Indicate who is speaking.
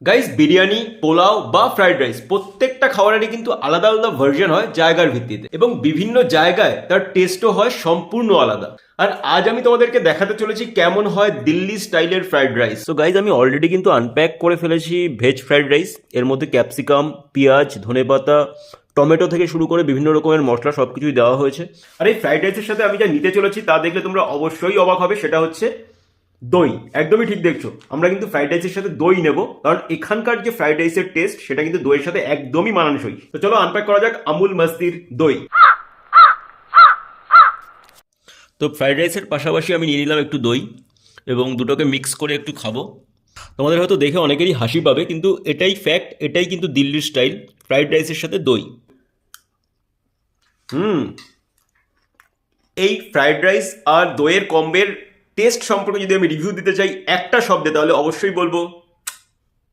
Speaker 1: Guys, biryani, pulao বা fried rice প্রত্যেকটা খাবারেরই কিন্তু আলাদা আলাদা ভার্জন হয় জায়গার ভিত্তিতে, এবং বিভিন্ন জায়গায় তার টেস্টও হয় সম্পূর্ণ আলাদা। আর আজ আমি তোমাদেরকে দেখাতে চলেছি কেমন হয় দিল্লি স্টাইলের ফ্রাইড রাইস। তো গাইজ, আমি অলরেডি কিন্তু আনপ্যাক করে ফেলেছি ভেজ ফ্রাইড রাইস। এর মধ্যে ক্যাপসিকাম, পেঁয়াজ, ধনেপাতা, টমেটো থেকে শুরু করে বিভিন্ন রকমের মশলা সবকিছুই দেওয়া হয়েছে। আর এই ফ্রাইড রাইসের সাথে আমি যা নিতে চলেছি তা দেখলে তোমরা অবশ্যই অবাক হবে, সেটা হচ্ছে দই। একদমই ঠিক দেখছো, আমরা কিন্তু ফ্রাইড রাইসের সাথে দই নেব, কারণ এখানকার যে ফ্রাইড রাইসের টেস্ট সেটা কিন্তু দইয়ের সাথে একদমই মানানসই। তো চলো আনপ্যাক করা যাক আমুল মস্তির দই। তো ফ্রাইড রাইসের পাশাপাশি আমি নিয়ে নিলাম একটু দই, এবং দুটোকে মিক্স করে একটু খাবো। তোমাদের হয়তো দেখে অনেকেরই হাসি পাবে, কিন্তু এটাই ফ্যাক্ট, এটাই কিন্তু দিল্লির স্টাইল, ফ্রাইড রাইসের সাথে দই। হুম এই ফ্রাইড রাইস আর দইয়ের কম্বের টেস্ট সম্পর্কে যদি আমি রিভিউ দিতে চাই একটা শব্দে, তাহলে অবশ্যই বলবো